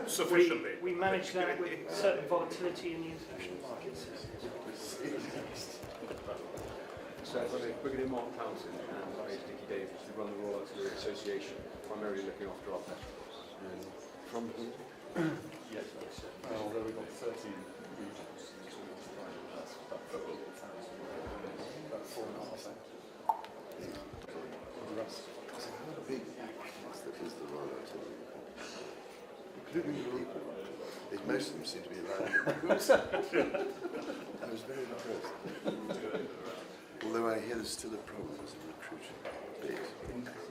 Sufficiently. We manage that with certain volatility in the international markets. So Brigadier Mark Townsend and Major Dickie Davis, who run the Royal Artillery Association, primarily looking after our petrels. And from who? Yes, although we've got 13 regions, that's about 4,500. The rest. How big is the Royal Artillery? Including the people. Most of them seem to be around. I was very impressed. Although I hear there's still a problem with recruiting.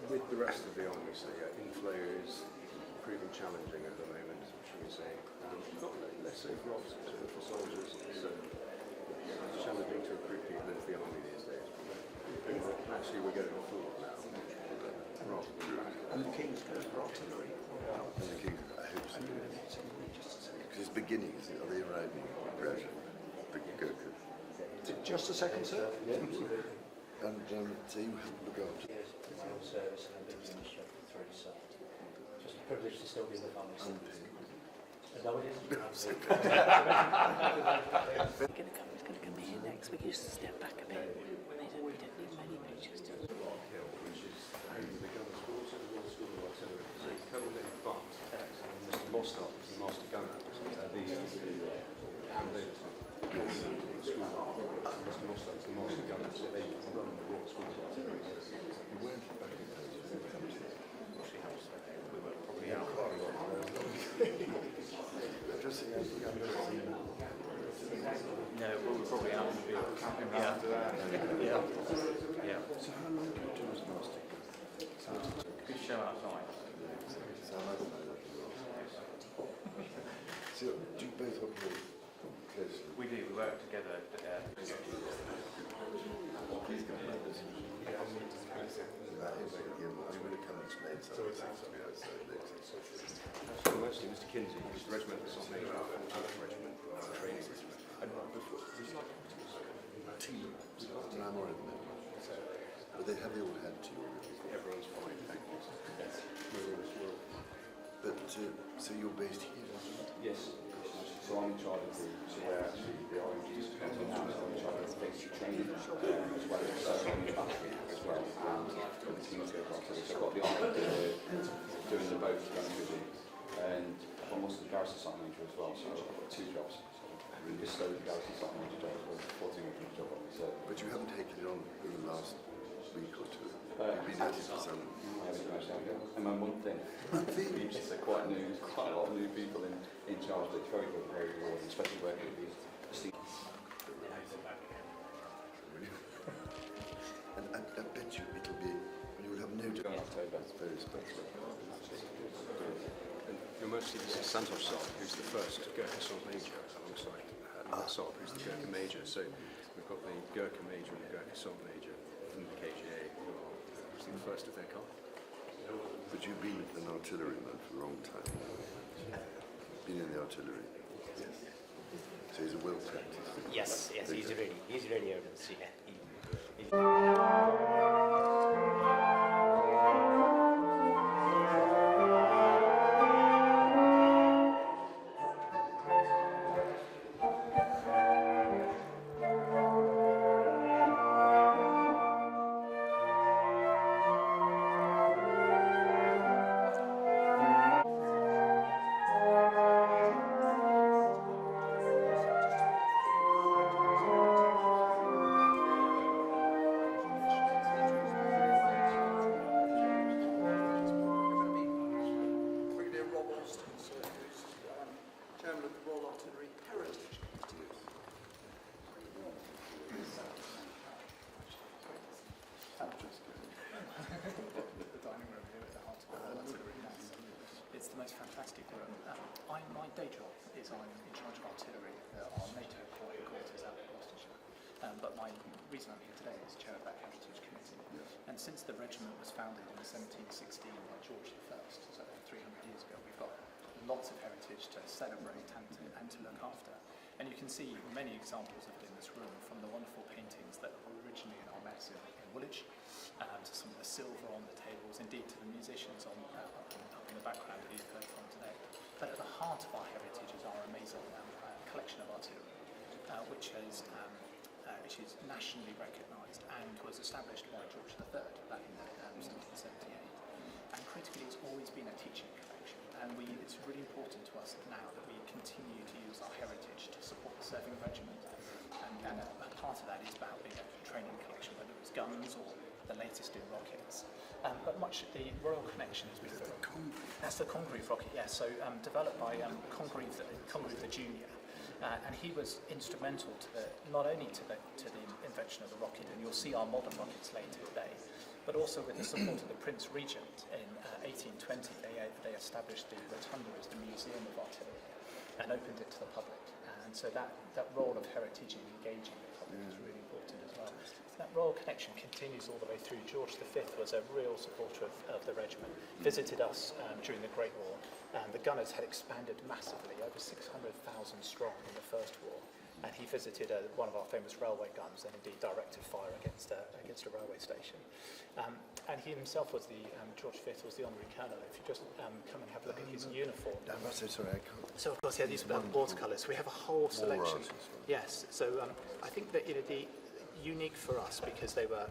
With the rest of the army, so yeah, inflow is proving challenging at the moment, shall we say. Not less so for officers, but for soldiers. So it's challenging to recruit people into the army these days. Actually, we're getting full now. And the King's goes for artillery. And the King's, I hope so. Because it's beginning, isn't it? Are they arriving gradually? Just a second, sir. Yeah. And so you have to look after. Years in my own service and I've been in the shop through, so just a privilege to still be in the family. No, it isn't. He's going to come here next week. Just step back a bit. We don't need many pictures. Mr. Mostert is the master gunner. These are the Mr. Mostert is the master gunner, so they run the Royal School of Artillery. You weren't back in those. We were probably out quite a lot. Just saying, I think I've never seen that. No, well, we're probably out in the field. Yeah. So how long do you do as master? Good show outside. So I don't know. So do you both operate closely? We do, we work together. Please come back this I'm going to come and explain something to me outside later. So mostly Mr. Kinsey, who's the Regiment of Artillery, Regiment training. And before, Team. And I'm already there. But they have all had to already. Everyone's fine, thank you. Yes. But so you're based here? Yes. So I'm in charge of so we're actually the RMGs I'm in charge of basic training as well as ceremonial battery as well. And the teams go across. So I've got the honour of doing the both going busy. And I'm also the garrison site manager as well, so I've got two jobs. So we bestowed the garrison site manager job as well as the 14 job. So, but you haven't taken it on in the last week or two. You've been at it for some. And my one thing. It's quite new. There's quite a lot of new people in charge, but it's very good, very rewarding, especially working with these students. And I bet you it'll be, you'll have no doubt. October. It's very special. And you'll mostly see Santosh Saab, who's the first Gurkha Salt Major, alongside Saab, who's the Gurkha Major. So we've got the Gurkha Major and the Gurkha Salt Major from the KGA, who are the first of their kind. But you've been an artilleryman for a long time. Been in the artillery. Yes. So he's a well practiced. Yes, he's really evidence, yeah. It's the most fantastic room. My day job is I'm in charge of artillery at our NATO Corps headquarters out in Gloucestershire. But my reason I'm here today is chair of that Heritage Committee. And since the regiment was founded in 1716 by George I, so 300 years ago, we've got lots of heritage to celebrate and to look after. And you can see many examples of it in this room, from the wonderful paintings that were originally in our mess in Woolwich, to some of the silver on the tables, indeed to the musicians up in in the background that you've heard from today. But at the heart of our heritage is our amazing collection of artillery, which is nationally recognised and was established by George III back in 1778. And critically, it's always been a teaching collection, and it's really important to us now that we continue to use our heritage to support the serving regiment. And a part of that is about being a training collection, whether it's guns or the latest in rockets. But much the Royal Connection has been... That's the Congreve rocket, yes. So developed by Congreve the Junior. And he was instrumental to not only to the invention of the rocket, and you'll see our modern rockets later today, but also with the support of the Prince Regent in 1820, they established the Rotunda as the Museum of Artillery and opened it to the public. And so that role of heritage in engaging the public is really important as well. That Royal Connection continues all the way through. George V was a real supporter of the regiment, visited us during the Great War, and the gunners had expanded massively, over 600,000 strong in the First War, and he visited one of our famous railway guns and indeed directed fire against a railway station. And he himself was George V was the honorary colonel. If you just come and have a look at his uniform. I must say, sorry, I can't. So of course, yeah, these are watercolours. We have a whole selection. Yes, so I think that the unique for us because they were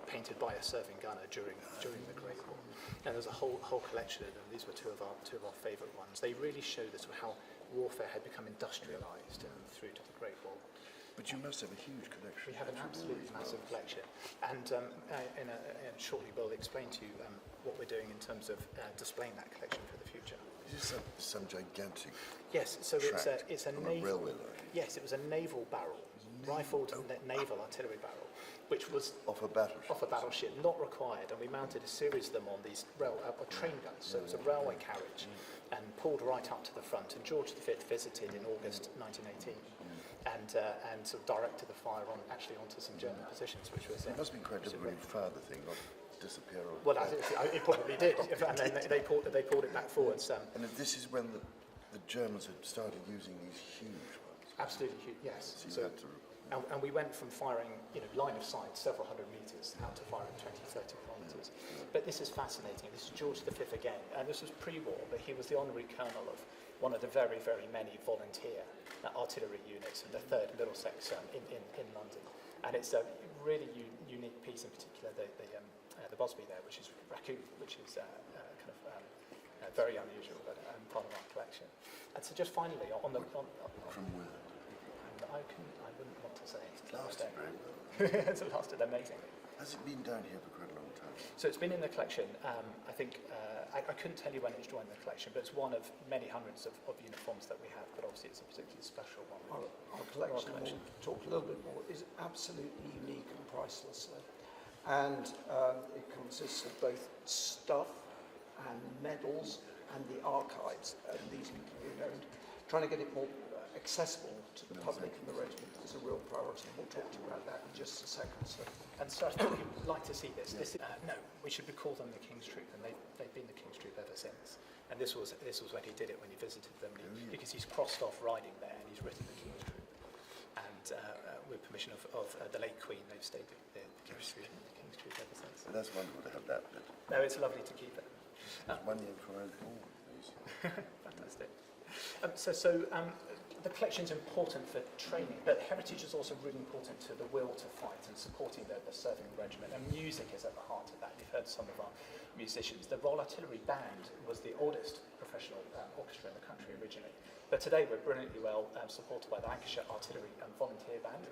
painted by a serving gunner during the Great War. And there's a whole collection of them. These were two of our favourite ones. They really showed us how warfare had become industrialised through to the Great War. But you must have a huge collection. We have an absolutely massive collection, and shortly we'll explain to you what we're doing in terms of displaying that collection for the future. Is this some gigantic? Yes, so it's a naval. Railway line. Yes, it was a naval barrel, rifled naval artillery barrel, which was off a battleship. Off a battleship, not required, and we mounted a series of them on these train guns. So it was a railway carriage, and pulled right up to the front. And George V visited in August 1918. And sort of directed the fire onto some German positions, which was... It must have been quite difficult when you fired the thing, not disappear. Well, it probably did, and then they pulled it back forwards. And this is when the Germans had started using these huge ones. Absolutely huge, yes. So and we went from firing, line of sight, several hundred metres, out to firing 20, 30 kilometres. But this is fascinating. This is George V again, and this was pre-war, but he was the honorary colonel of one of the very, very many volunteer artillery units in the 3rd Middlesex in London. And it's a really unique piece, in particular the Busby there, which is raccoon, which is very unusual, but part of our collection. And so just finally, on from where? I wouldn't want to say. It's lasted very well. It's lasted amazingly. Has it been down here for quite a long time? So it's been in the collection, I think, I couldn't tell you when it's joined the collection, but it's one of many hundreds of uniforms that we have, but obviously it's a particularly special one. Our collection, we'll talk a little bit more, is absolutely unique and priceless. And it consists of both stuff and medals and the archives. And these, trying to get it more accessible to the public and the regiment is a real priority. We'll talk to you about that in just a second. And so I thought you'd like to see this. No, we should call them the King's Troop, and they've been the King's Troop ever since. And this was when he did it, when he visited them, because he's crossed off riding there, and he's written the King's Troop. And with permission of the late Queen, they've stayed the King's Troop ever since. Well, that's wonderful to have that bit. No, it's lovely to keep it. One year for all. Fantastic. The collection is important for training, but heritage is also really important to the will to fight and supporting the serving regiment, and music is at the heart of that. You've heard some of our musicians. The Royal Artillery Band was the oldest professional orchestra in the country originally, but today we're brilliantly well supported by the Lancashire Artillery Volunteer Band,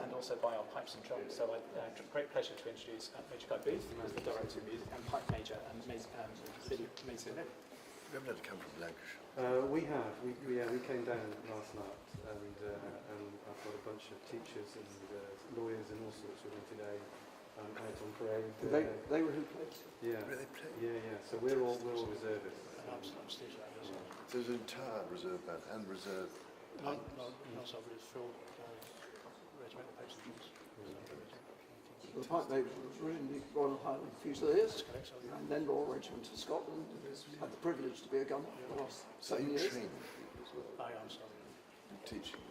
and also by our pipes and drums. So it's a great pleasure to introduce Major Guy Booth, who's the Director of Music, and Pipe Major and Billy Mason. You haven't had to come from Lancashire. We have. We came down last night, and I've got a bunch of teachers and lawyers and all sorts with me today. Out on parade. They were who played? Yeah. Really play? Yeah. So we're all reservists. So there's an entire reserve band and reserve. No, so it's full regimental pipes and drums. The pipe major was originally Royal Highland Fusiliers, and then Royal Regiment of Scotland. Had the privilege to be a gunner for the last 7 years. Training people as well. I am sorry. Teaching.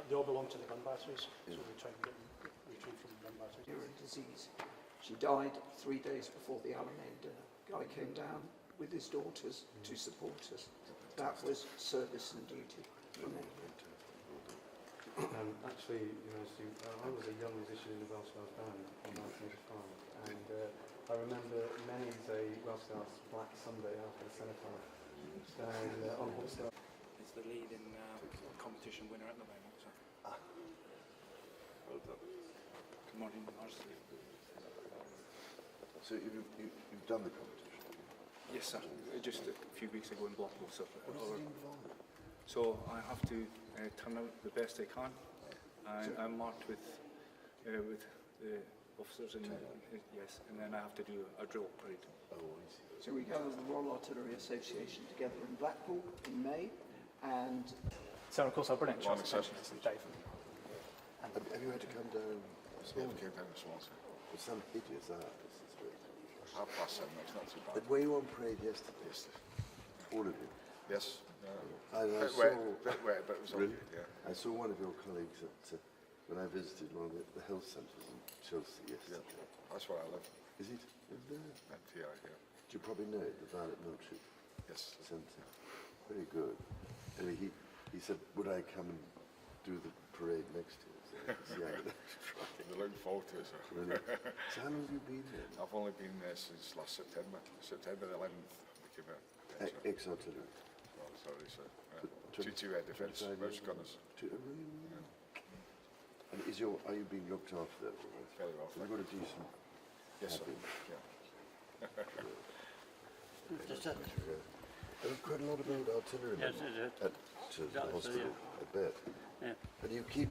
They all belong to the gun batteries, so we try and get them retrieved from the gun batteries. Disease. She died 3 days before the Alamein dinner. Guy came down, with his daughters to support us. That was service and duty. Actually, I was a young musician in the Welsh Guards band in 1985, and I remember many's a Welsh Guards Black Sunday after the cenotaph down on Hawkstone. It's the leading competition winner at the moment. So. Well done. Good morning, Marsden. So you've done the competition? Yes, sir. Just a few weeks ago in Blackpool. So, What does it involve? so I have to turn out the best I can. I'm marked with the officers and yes, and then I have to do a drill parade. Oh, I see. So we gather the Royal Artillery Association together in Blackpool in May, and So, of course, our brilliant transportation is Dave. Have you had to come down? Yeah, we came down to Swansea. With some hideous art, this is great. 7:30, it's not too bad. But were you on parade yesterday? Yes. All of you? Yes. I Bit saw, wet, but it was really? okay, yeah. I saw one of your colleagues at, when I visited one of the health centres in Chelsea yesterday. That's where I live. Is it? Live there? At TI, yeah. Do you probably know it, the Violet Milkshake Yes. Centre? Very good. Anyway, he said, would I come and do the parade next year? So, yeah, They're looking forward to it, so. really. So how long have you been there? I've only been there since last September. September the 11th, we came out. Ex-artillery. Oh, sorry, so. Tw- Two air defence, 25 Welsh years. gunners. Really? And are you being looked after there? All right? Very well, So you've got a decent Yes, sir. cabin? Yeah. There was quite a lot about artillery Yes, it is. at the hospital, I bet. Yeah. And you keep...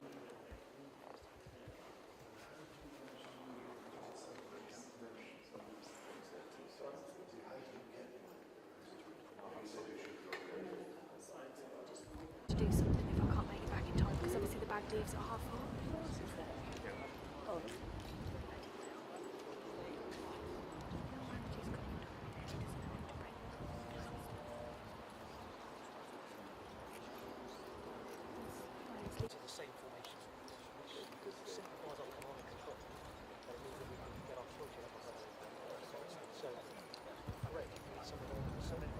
to do something if I can't make it back in time, because obviously the bag leaves at 4:30. The same formation, which simplifies our command and control. But it means that we can get our filter up on that. So, great. So many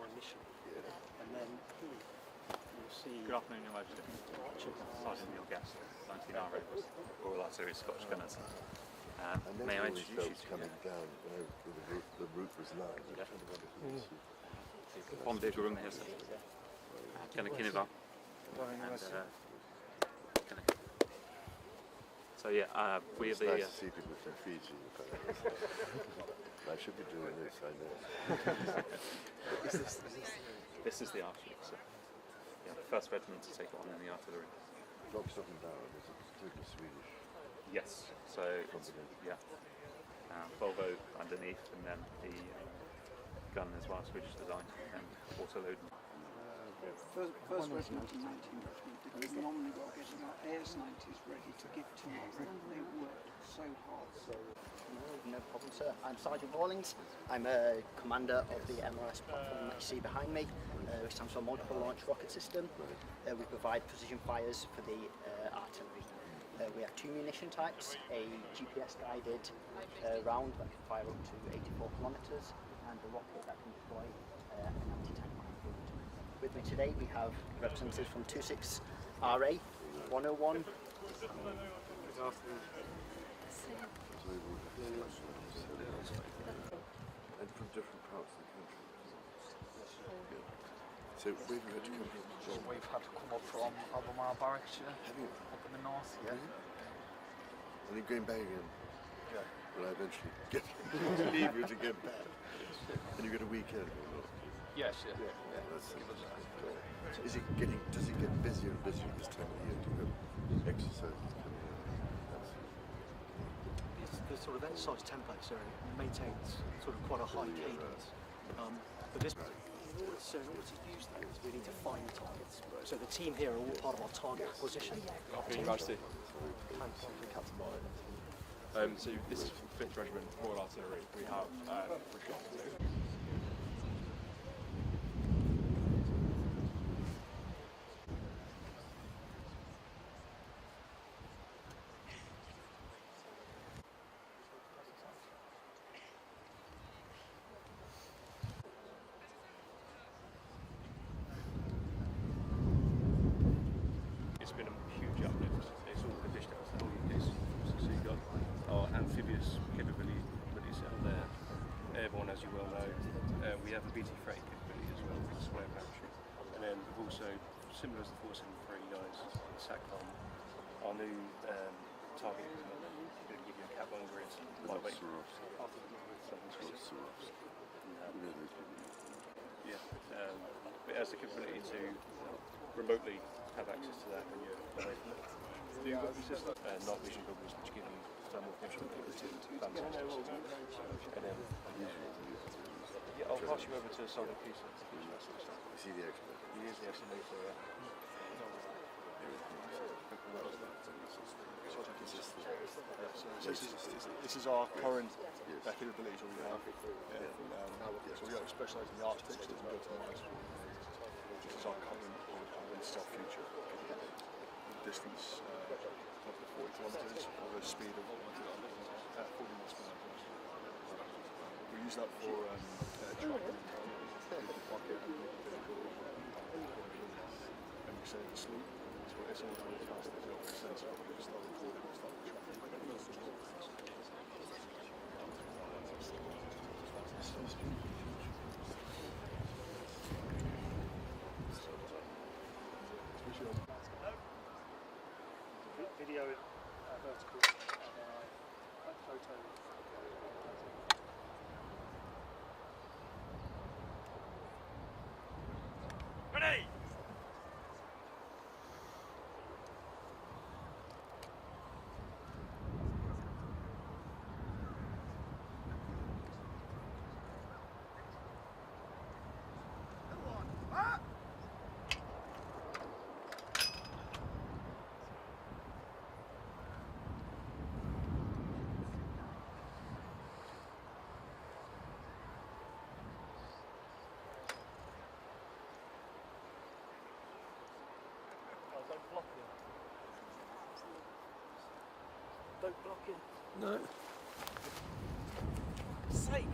And then you'll see. Good afternoon, Your Majesty. Sergeant Neil Guest, 19R Rovers, Royal Artillery Scottish Gunners. May I introduce you to coming down, the route was live. Bombardier Room here, sir. Gunner Kinniva. So yeah, we are It's the... nice to see people from Fiji. I should be doing this, I know. This is the Archduke, sir. Yeah, the first regiment to take it on in the artillery. Lock, stock and barrel, is it totally Swedish? Yes, so yeah, Volvo underneath, and then the gun as well, Swedish design, and auto-load. First regiment and 19th regiment did a phenomenal job getting our AS-90s ready to give to us. They worked so hard. No problem, sir. I'm Sergeant Rawlings. I'm a commander of the MRS platform that you see behind me, which stands for Multiple Launch Rocket System. We provide precision fires for the artillery. We have two munition types, a GPS-guided round that can fire up to 84 kilometres, and a rocket that can deploy an anti-tank minefield. With me today we have representatives from 26 RA, 101. And from different parts of the country. So where have you had to come from? We've had to come up from Albemarle, Berwickshire, Have you? up in the north. Yeah. and then going back again. Yeah. When I eventually get to leave you to get back. And you get a weekend or not? Yes, yeah. Does it get busier and busier this time of the year? Do you have exercises coming in? The sort of exercise template maintains sort of quite a high cadence. But this, so in order to use that, we need to find the targets. So the team here are all part of our target acquisition team. So this is 5th Regiment Royal Artillery. We have it's been a huge uplift. It's all conditioned out all units. So you've got our amphibious capabilities out there. Airborne, as you well know. We have a BT freight capability as well, with square parachute. And then we've also, similar as the 473 guys, SATCOM, our new target equipment. I'm going to give you a Cat 1 grid, lightweight. Yeah, it has the capability to remotely have access to that when you're away from it. Night vision goggles which give you thermal vision ability. And then, yeah, I'll pass you over to Sergeant Pearson. Is he the expert? He is the SME for that. This is our current capabilities we have. So we don't specialise in the Arctic, so it's built on ice. This is our current, this is our future. Distance up to 40 kilometres with a speed of 40 knots per hour. We use that for tracking the pocket and we say it's sleep. So it's all really fast. It makes sense. We start recording and start tracking. Video vertical photo. Ready! Don't block it. No. Sake.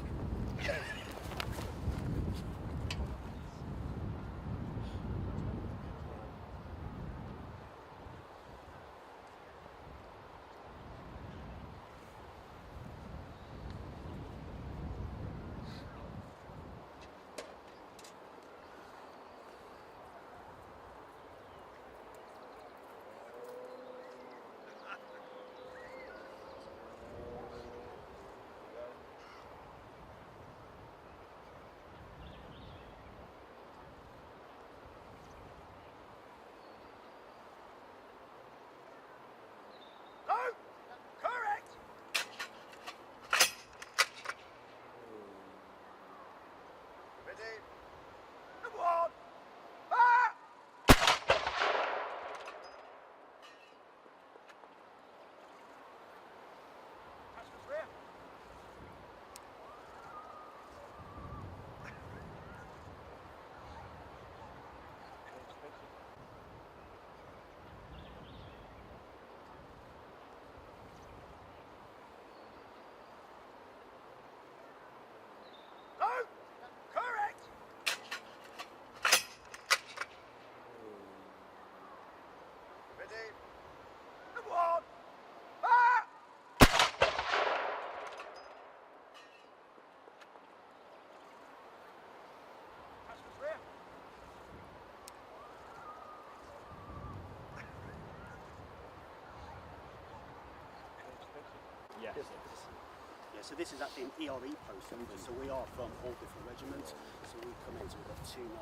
Yeah, so this is actually an ERE post, so we are from all different regiments. So we come in, so we've got 2, 9,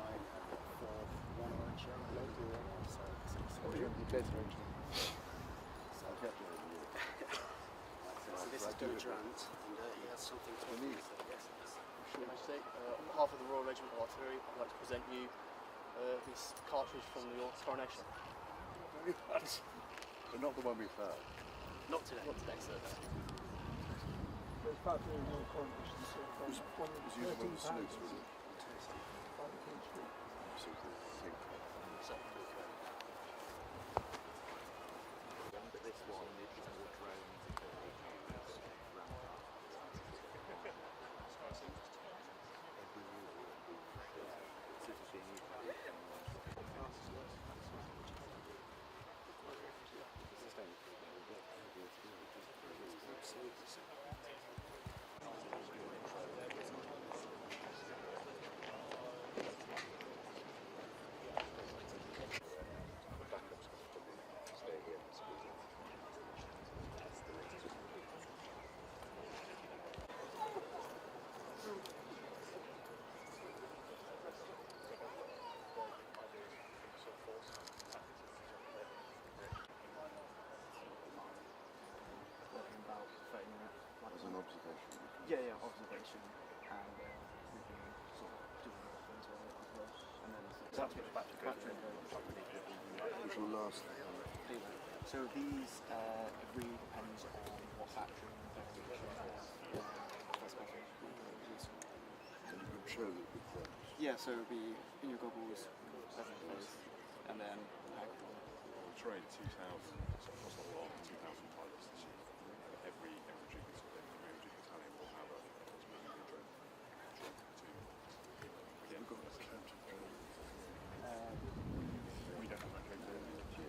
4, 1 orange here, and local one. So this is Bertrand, and he has something to me. Your Majesty, on behalf of the Royal Regiment of Artillery, I'd like to present you this cartridge from your coronation. Very much. But not the one we found. Not today. Not today, sir. There's about doing your coronation, so from Was you the one with snoots, was it? But this one is more drones As an observation. Yeah, observation, and we've been sort of doing other things with it as well. And then that's what's battery Which will last. so these it really depends on what battery and variation And you can show that with them. Yeah, so it would be in your goggles, pleasant face, and then Train 2,000, so across the lot, 2,000 pilots this year. Every infantry battalion will have a drone. We've got a counter drone. We don't have that capability.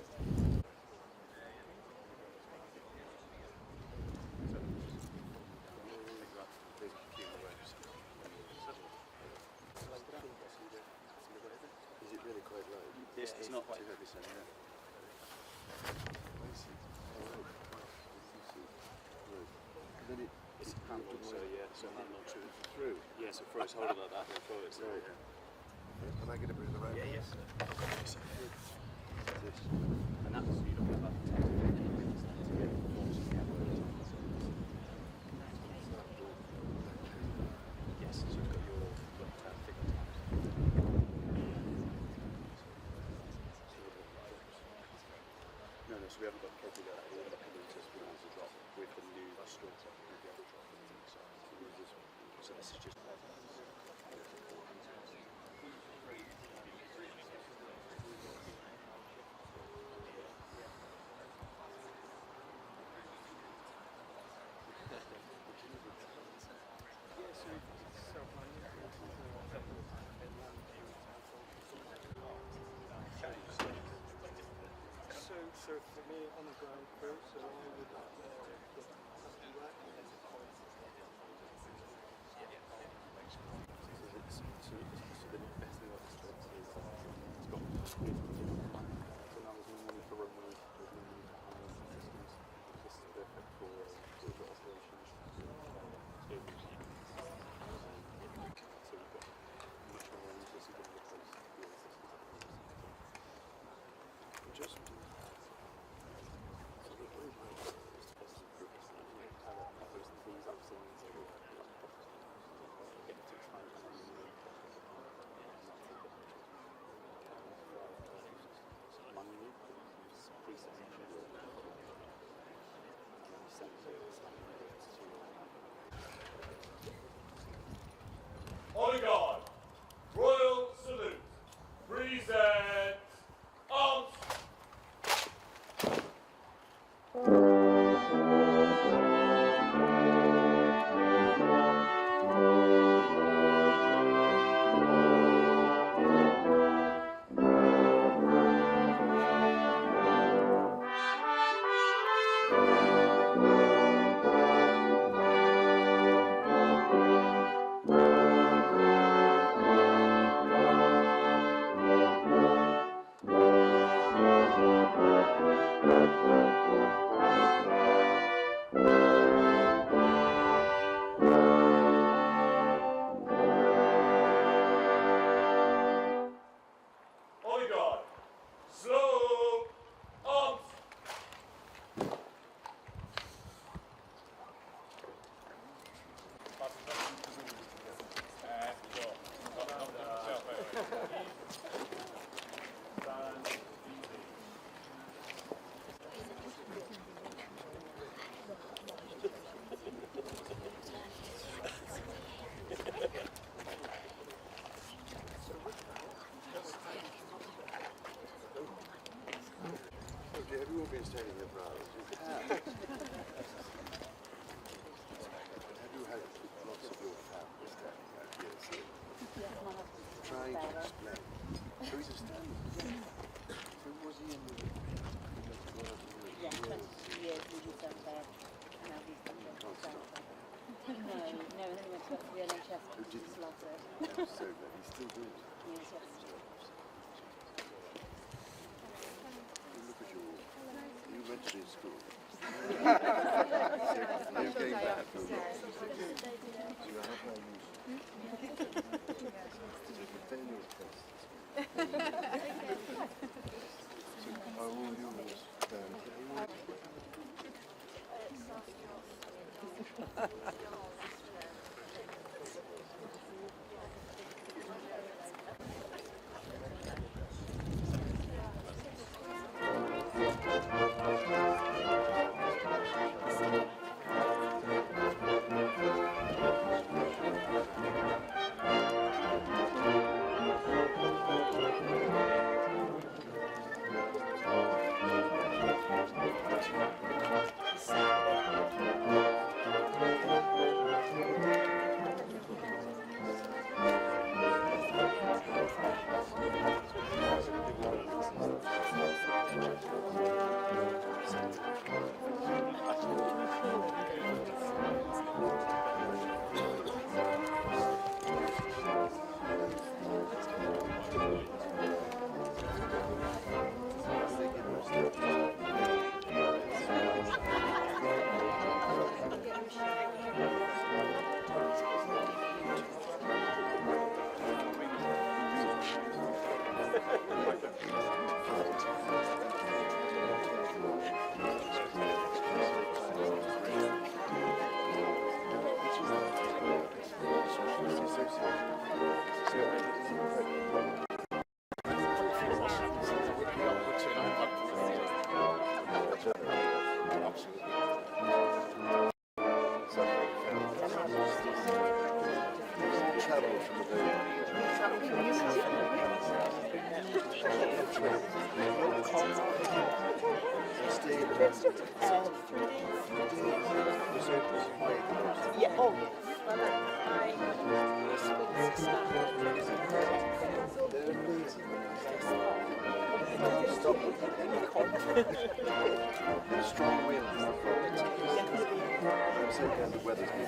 Is it really quite low? It's not quite. Then it's handled, So yeah, so handle through. Yeah, so throw it's holding like that, then throw it. So, Right. Can I get a bit of the rope? yeah, yes. This. And that's you look at about 10 to 15 minutes then to get the force together. Yes, so you've got your figure times. No, so we haven't got the capability that we haven't got the capability to drop with the new stroke with the other drop. So this is just So for me on the ground crew, so I would do that and then So the best thing about this job is it's got so now there's no money for runway, there's no money for handling systems. This is perfect for operations. So we've got much more room to see the place. Just On guard, Royal salute, present arms. have you all been staying here for hours? Have you had lots of your family standing out here? Trying to explain. So he's a standing. So was he in the... Yeah, 20 years he was up there, and now he's back there. No, and then he went to work for the NHS, but he just loves it. So that he's still doing it. Yes, yes. Look at your... You went to this school. So you're going back for a while. So you have no use. You can fail your tests. So are all yours down here? Yeah, oh. Strong winds. The weather's been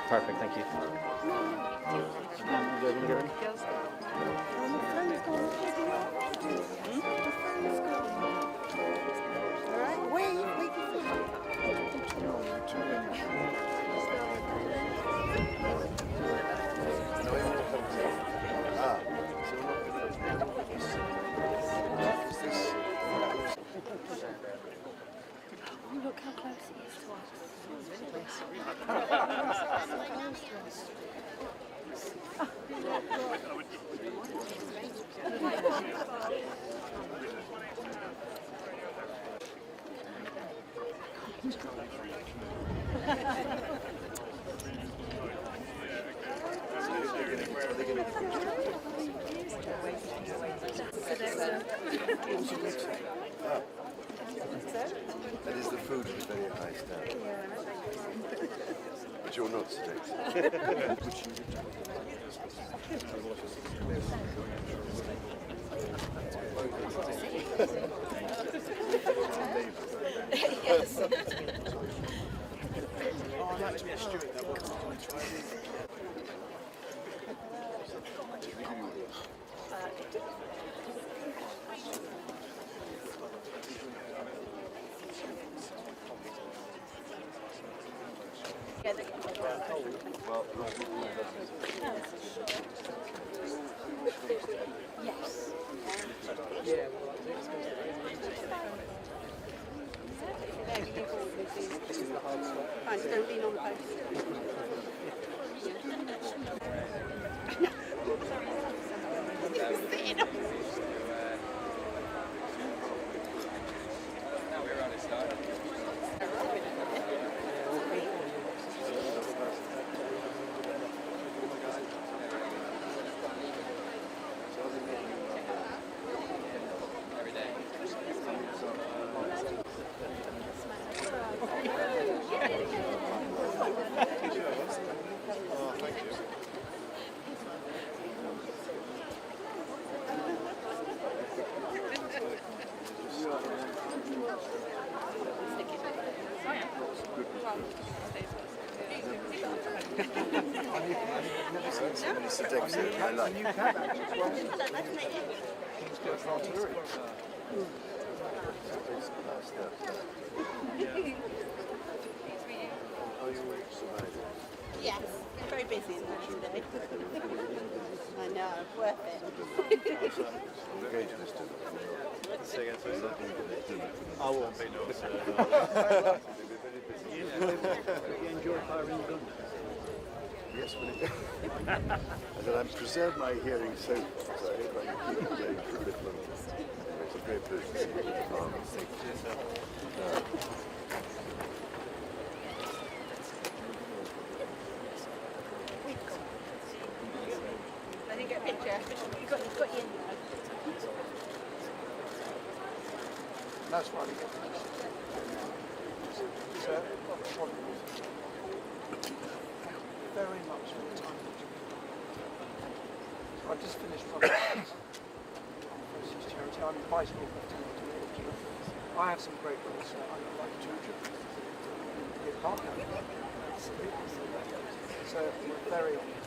Perfect, thank you. Look how close it is to us. That is the food is very high standard. But you're not sedated. Yes. Oh, I'd like to be a steward, that was Yes. Yeah, This is the hard stuff. Fine, so don't lean on the post. never seen somebody sit next to my life. You can actually as well. King's Court Artillery. Are you surviving? Yes, been very busy in there today. I know, worth it. Engage this dinner. Say again, sorry? I won't be no, sir. You enjoy firing guns? Yes, but I said I'm preserved my hearing so far, so I hope I can keep it going for a bit longer. It's a great pleasure to see you. I didn't get a picture. You've got you in there. That's why we get the message. So, very much for the time that you've been on. So I just finished running Versus Charity. I'm Vice Lord Lieutenant to Royal Regiment. I have some great roles. I would like to be a partner. So we're very honoured.